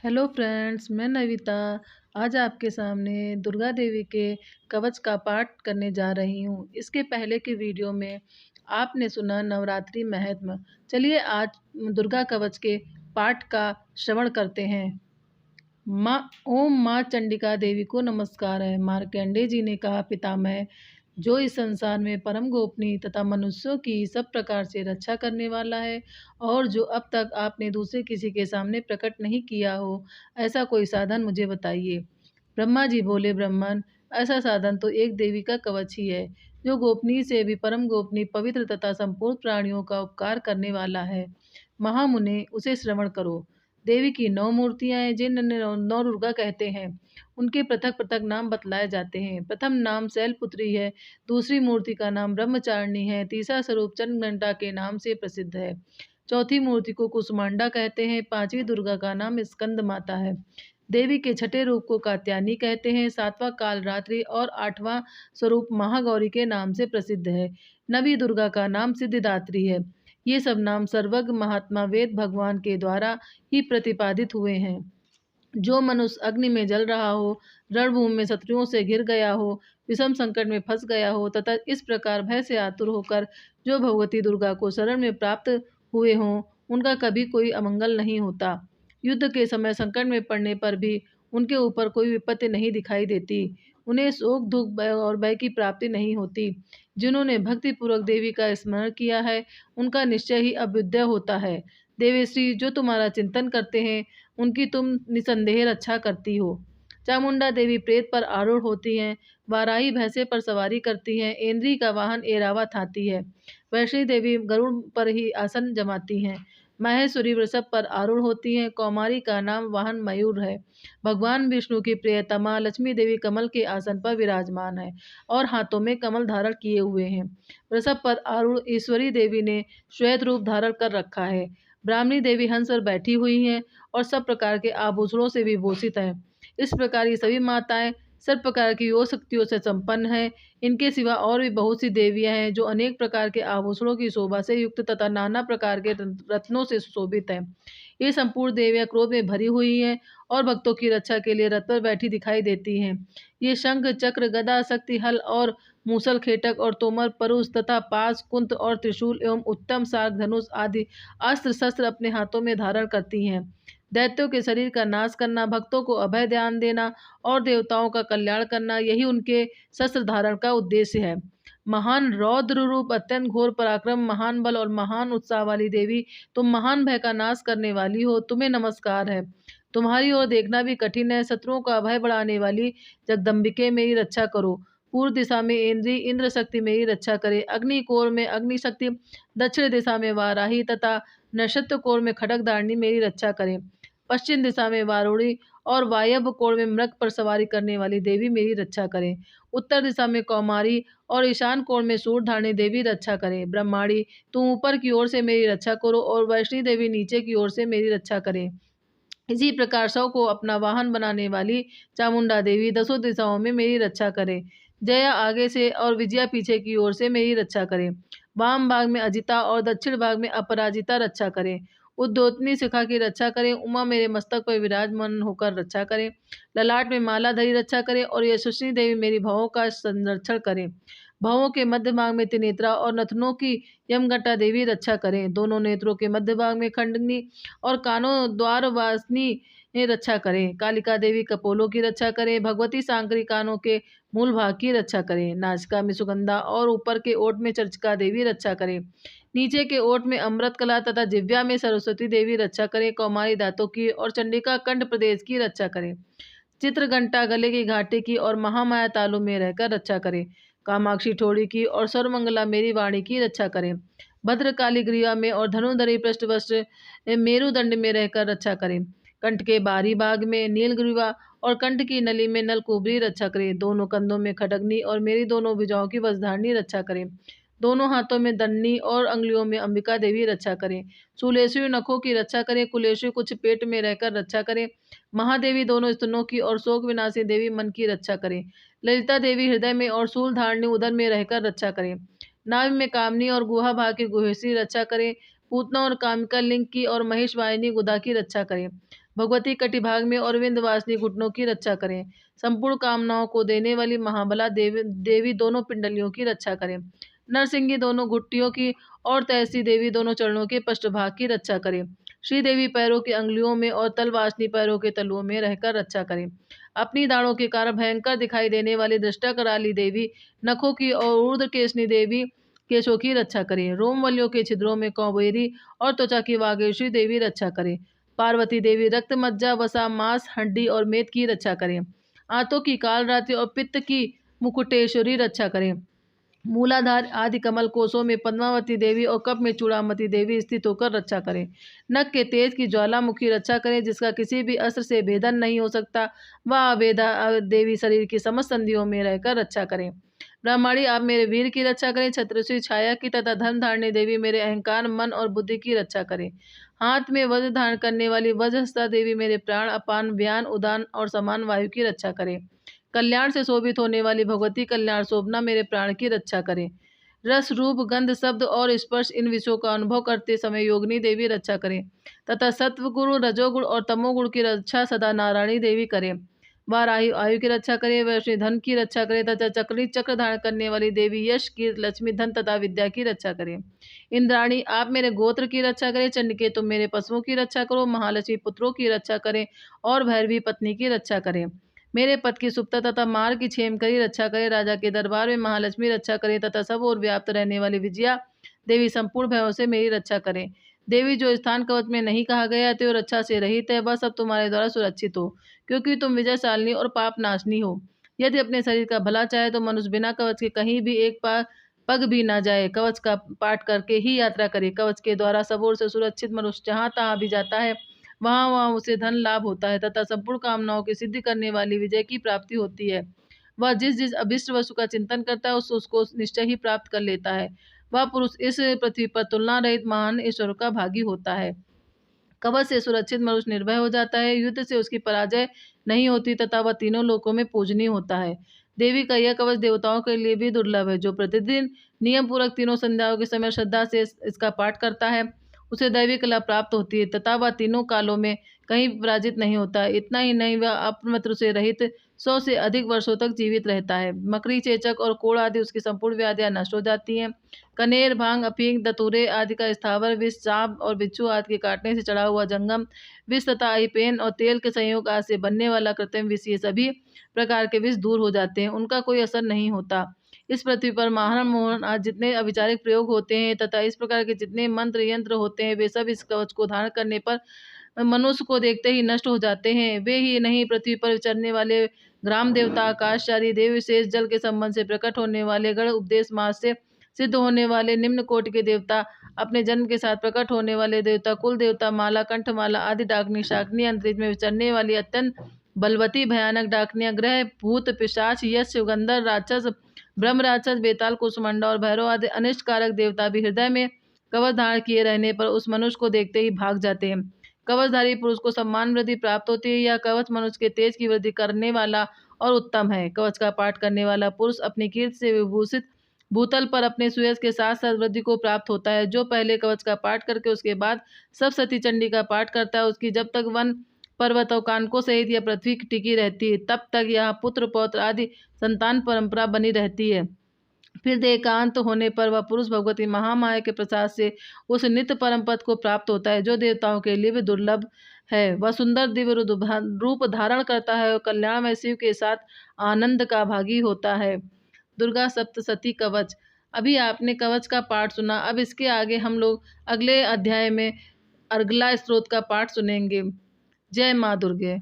Hello friends, मैं नविता। आज आपके सामने दुर्गा देवी के कवच का पाठ करने जा रही हूँ। इसके पहले की वीडियो में आपने सुना नवरात्रि महत्म। चलिए आज दुर्गा कवच के पाठ का श्रवण करते हैं। माँ ओम माँ चंडिका देवी को नमस्कार है। मार्कंडेय जी ने कहा, पितामह, जो इस संसार में परम गोपनीय तथा मनुष्यों की सब प्रकार से रक्षा करने वाला है और जो अब तक आपने दूसरे किसी के सामने प्रकट नहीं किया हो, ऐसा कोई साधन मुझे बताइए। ब्रह्मा जी बोले, ब्राह्मण, ऐसा साधन तो एक देवी का कवच ही है, जो गोपनीय से भी परम गोपनीय, पवित्र तथा संपूर्ण प्राणियों का उपकार करने वाला है। महामुने, उसे श्रवण करो। देवी की 9 मूर्तियां हैं, जिन्हें नौ दुर्गा कहते हैं। उनके पृथक पृथक नाम बतलाए जाते हैं। प्रथम नाम शैलपुत्री है, दूसरी मूर्ति का नाम ब्रह्मचारिणी है, तीसरा स्वरूप चंद्रघंटा के नाम से प्रसिद्ध है, चौथी मूर्ति को कुसुमांडा कहते हैं, पांचवी दुर्गा का नाम स्कंद माता है। देवी के छठे रूप को कात्यायनी कहते हैं, सातवां कालरात्रि और आठवां स्वरूप महागौरी के नाम से प्रसिद्ध है। नवी दुर्गा का नाम सिद्धिदात्री है। ये सब नाम सर्वज्ञ महात्मा वेद भगवान के द्वारा ही प्रतिपादित हुए हैं। जो मनुष्य अग्नि में जल रहा हो, रणभूमि में शत्रुओं से घिर गया हो, विषम संकट में फंस गया हो तथा इस प्रकार भय से आतुर होकर जो भगवती दुर्गा को शरण में प्राप्त हुए हों, उनका कभी कोई अमंगल नहीं होता। युद्ध के समय संकट में पड़ने पर भी उनके ऊपर कोई विपत्ति नहीं दिखाई देती। उन्हें शोक, दुख, भय और भय की प्राप्ति नहीं होती। जिन्होंने भक्तिपूर्वक देवी का स्मरण किया है, उनका निश्चय ही अभ्युदय होता है। देवेश्री, जो तुम्हारा चिंतन करते हैं, उनकी तुम निसंदेह रक्षा करती हो। चामुंडा देवी प्रेत पर आरूढ़ होती हैं, वाराही भैंसे पर सवारी करती हैं, ऐन्द्री का वाहन ऐरावत हाथी है, वैष्णवी देवी गरुड़ पर ही आसन जमाती हैं, माहेश्वरी वृषभ पर आरूढ़ होती हैं, कौमारी का नाम वाहन मयूर है। भगवान विष्णु की प्रियतमा लक्ष्मी देवी कमल के आसन पर विराजमान है और हाथों में कमल धारण किए हुए हैं। वृषभ पर आरूढ़ ईश्वरी देवी ने श्वेत रूप धारण कर रखा है। ब्राह्मणी देवी हंस पर बैठी हुई हैं और सब प्रकार के आभूषणों से विभूषित हैं। इस प्रकार ये सभी माताएं सब प्रकार की योग शक्तियों से संपन्न हैं। इनके सिवा और भी बहुत सी देवियां हैं जो अनेक प्रकार के आभूषणों की शोभा से युक्त तथा नाना प्रकार के रत्नों से सुशोभित हैं। ये संपूर्ण देवियां क्रोध में भरी हुई हैं और भक्तों की रक्षा के लिए रथ पर बैठी दिखाई देती हैं। ये शंख, चक्र, गदा, शक्ति, हल और मूसल, खेटक और तोमर, परुष तथा पास, कुंत और त्रिशूल एवं उत्तम साग, धनुष आदि अस्त्र शस्त्र अपने हाथों में धारण करती हैं। दैत्यों के शरीर का नाश करना, भक्तों को अभय दान देना और देवताओं का कल्याण करना, यही उनके शस्त्र धारण का उद्देश्य है। महान रौद्र रूप, अत्यंत घोर पराक्रम, महान बल और महान उत्साह वाली देवी, तुम महान भय का नाश करने वाली हो, तुम्हें नमस्कार है। तुम्हारी ओर देखना भी कठिन है। शत्रुओं का भय बढ़ाने वाली जगदम्बिके, मेरी रक्षा करो। पूर्व दिशा में इंद्री इंद्र शक्ति मेरी रक्षा करे। अग्नि कोर में अग्नि शक्ति, दक्षिण दिशा में वाराही तथा नक्षत्र कोर में खड्गधारिणी मेरी रक्षा करें। पश्चिम दिशा में वारुणी और वायव्य कोण में मृग पर सवारी करने वाली देवी मेरी रक्षा करें। उत्तर दिशा में कौमारी और ईशान कोण में सूर्यधारिणी देवी रक्षा करें। ब्रह्माणी, तुम ऊपर की ओर से मेरी रक्षा करो और वैष्णवी देवी नीचे की ओर से मेरी रक्षा करें। इसी प्रकार शव को अपना वाहन बनाने वाली चामुंडा देवी दसों दिशाओं में मेरी रक्षा करे। जया आगे से और विजया पीछे की ओर से मेरी रक्षा करें। वाम भाग में अजिता और दक्षिण भाग में अपराजिता रक्षा करें। उद्योतनी शिखा की रक्षा करें। उमा मेरे मस्तक पर विराजमान होकर रक्षा करें। ललाट में माला धरी रक्षा करें और यशस्वी देवी मेरी भवों का संरक्षण करें। भवों के मध्य भाग में त्रिनेत्रा और नथनों की यमघटा देवी रक्षा करें। दोनों नेत्रों के मध्य भाग में खंडनी और कानों द्वार वासनी रक्षा करें। कालिका देवी कपोलों की रक्षा करें। भगवती सांकरी कानों के मूल भाग की रक्षा करें। नासिका में सुगंधा और ऊपर के ओठ में चर्चिका देवी रक्षा करें। नीचे के ओठ में अमृत कला तथा जिव्या में सरस्वती देवी रक्षा करें। कौमारी दांतों की और चंडिका कंठ प्रदेश की रक्षा करें। चित्रघंटा गले की घाटी की और महामाया तालु में रहकर रक्षा करें। कामाक्षी ठोड़ी की और सर्वमंगला मेरी वाणी की रक्षा करें। भद्रकाली ग्रीवा में और धनुधरी पृष्ठवस्त्र मेरुदंड में रहकर रक्षा करें। कंठ के बाहरी भाग में नीलग्रीवा और कंठ की नली में नलकुबरी रक्षा करें। दोनों कंधों में खड्गनी और मेरी दोनों भुजाओं की वज्रधारिणी रक्षा करें। दोनों हाथों में दन्नी और अंगुलियों में अंबिका देवी रक्षा करें। शूलेश्वरी नखों की रक्षा करें। कुलेश्वरी कुछ पेट में रहकर रक्षा करें। महादेवी दोनों स्तनों की और शोक विनाशी देवी मन की रक्षा करें। ललिता देवी हृदय में और शूल धारणी उदर में रहकर रक्षा करें। नाभि में कामनी और गुहा भाग की गुहेश्वरी रक्षा करें। पूतना और कामिका लिंग की और महेश वाहिनी गुदा की रक्षा करें। भगवती कटिभाग में और विंध्यवासिनी घुटनों की रक्षा करें। संपूर्ण कामनाओं को देने वाली महाबला देवी दोनों पिंडलियों की रक्षा करें। नरसिंगी दोनों घुट्टियों की और तैसी देवी दोनों चरणों के पृष्ठभाग की रक्षा करें। श्रीदेवी पैरों की अंगुलियों में और तलवासनी पैरों के तलुओं में रहकर रक्षा करें। अपनी दाढ़ों के कारण भयंकर दिखाई देने वाली दृष्टा कराली देवी, नखों की और ऊर्ध्वकेशनी देवी केशों की रक्षा करें। रोमवलियों के छिद्रों में कौबेरी और त्वचा की वागेश्वरी देवी रक्षा करें। पार्वती देवी रक्त, मज्जा, वसा, मांस, हड्डी और मेद की रक्षा करें। आंतों की कालरात्रि और पित्त की मुकुटेश्वरी रक्षा करें। मूलाधार आदि कमल कोशों में पद्मावती देवी और कप में चूड़ामती देवी स्थित होकर रक्षा करें। नख के तेज की ज्वालामुखी रक्षा करें, जिसका किसी भी अस्त्र से भेदन नहीं हो सकता। वह अवेदा देवी शरीर की समस्त संधियों में रहकर रक्षा करें। ब्रह्माणी, आप मेरे वीर की रक्षा करें। छत्रश्री छाया की तथा धर्म धारणी देवी मेरे अहंकार, मन और बुद्धि की रक्षा करें। हाथ में वज्र धारण करने वाली वज्रहस्ता देवी मेरे प्राण, अपान, व्यान, उदान और समान वायु की रक्षा करें। कल्याण से शोभित होने वाली भगवती कल्याण शोभना मेरे प्राण की रक्षा करें। रस, रूप, गंध, शब्द और स्पर्श इन विषयों का अनुभव करते समय योगिनी देवी रक्षा करें तथा सत्वगुण, रजोगुण और तमोगुण की रक्षा सदा नारायणी देवी करें। वाराही आयु की रक्षा करे, वैष्णवी धन की रक्षा करे तथा चक्री चक्र धारण करने वाली देवी यश, कीर्ति, लक्ष्मी, धन तथा विद्या की रक्षा करें। इंद्राणी, आप मेरे गोत्र की रक्षा करें। चंडिके, तुम मेरे पशुओं की रक्षा करो। महालक्ष्मी, पुत्रों की रक्षा करें और भैरवी, पत्नी की रक्षा करें। मेरे पद की सुप्ता तथा मार्ग की क्षेम करी रक्षा करे। राजा के दरबार में महालक्ष्मी रक्षा करे तथा सब और व्याप्त रहने वाली विजया देवी संपूर्ण भयों से मेरी रक्षा करें। देवी, जो स्थान कवच में नहीं कहा गया तो रक्षा से रहित है, वह सब तुम्हारे द्वारा सुरक्षित हो, क्योंकि तुम विजयशालिनी और पाप नाशनी हो। यदि अपने शरीर का भला चाहे तो मनुष्य बिना कवच के कहीं भी एक पग भी ना जाए। कवच का पाठ करके ही यात्रा करे। कवच के द्वारा सब ओर से सुरक्षित मनुष्य जहाँ तहाँ भी जाता है, वहाँ वहाँ उसे धन लाभ होता है तथा संपूर्ण कामनाओं की सिद्धि करने वाली विजय की प्राप्ति होती है। वह जिस जिस अभिष्ट वस्तु का चिंतन करता है उसको निश्चय ही प्राप्त कर लेता है। वह पुरुष इस पृथ्वी पर तुलना रहित महान ईश्वर का भागी होता है। कवच से सुरक्षित मनुष्य निर्भय हो जाता है। युद्ध से उसकी पराजय नहीं होती तथा वह तीनों लोकों में पूजनीय होता है। देवी का यह कवच देवताओं के लिए भी दुर्लभ है। जो प्रतिदिन नियम पूर्वक तीनों संध्याओं के समय श्रद्धा से इसका पाठ करता है, उसे दैवी कला प्राप्त होती है तथा वह तीनों कालों में कहीं पराजित नहीं होता। इतना ही नहीं, वह अपमृत्यु से रहित 100 से अधिक वर्षों तक जीवित रहता है। मकड़ी, चेचक और कोड़ आदि उसकी संपूर्ण व्याधियां नष्ट हो जाती हैं। कनेर, भांग, अफीम, दतूरे आदि का स्थावर विष, सांप और बिच्छू आदि के काटने से चढ़ा हुआ जंगम विष तथा आईपेन और तेल के संयोग आदि से बनने वाला कृत्रिम विष, ये सभी प्रकार के विष दूर हो जाते हैं, उनका कोई असर नहीं होता। इस पृथ्वी पर मारण, मोहन आदि जितने अविचारिक प्रयोग होते हैं तथा इस प्रकार के जितने मंत्र यंत्र होते हैं, वे सब इस कवच को धारण करने पर मनुष्य को देखते ही नष्ट हो जाते हैं। वे ही नहीं, पृथ्वी पर विचरने वाले ग्राम देवता, आकाशचारी देव, विशेष जल के संबंध से प्रकट होने वाले गण, उपदेश मार्ग से सिद्ध होने वाले निम्न कोटि के देवता, अपने जन्म के साथ प्रकट होने वाले देवता, कुल देवता, माला, कंठमाला आदि डाकनी, शाकनी, अंतरिक्ष में विचरने वाली अत्यंत बलवती भयानक डाकनियां, ग्रह, भूत, पिशाच, यक्ष, गंधर्व, राक्षस, ब्रह्म राक्षस, बेताल, कुसुमंडा और भैरव आदि अनिष्ट कारक देवता भी हृदय में कवच धारण किए रहने पर उस मनुष्य को देखते ही भाग जाते हैं। कवचधारी पुरुष को सम्मान वृद्धि प्राप्त होती है। यह कवच मनुष्य के तेज की वृद्धि करने वाला और उत्तम है। कवच का पाठ करने वाला पुरुष अपनी कीर्ति से विभूषित भूतल पर अपने सुयश के साथ साथ वृद्धि को प्राप्त होता है। जो पहले कवच का पाठ करके उसके बाद सप्तशती चंडी का पाठ करता है, उसकी जब तक वन, पर्वत और कानकों सहित यह पृथ्वी टिकी रहती है, तब तक यह पुत्र, पौत्र आदि संतान परंपरा बनी रहती है। फिर देहांत होने पर वह पुरुष भगवती महामाया के प्रसाद से उस नित्य परम पद को प्राप्त होता है, जो देवताओं के लिए भी दुर्लभ है। वह सुंदर दिव्य रूप धारण करता है और कल्याणमय शिव के साथ आनंद का भागी होता है। दुर्गा सप्तशती कवच। अभी आपने कवच का पाठ सुना। अब इसके आगे हम लोग अगले अध्याय में अगला स्त्रोत का पाठ सुनेंगे। जय माँ दुर्गे।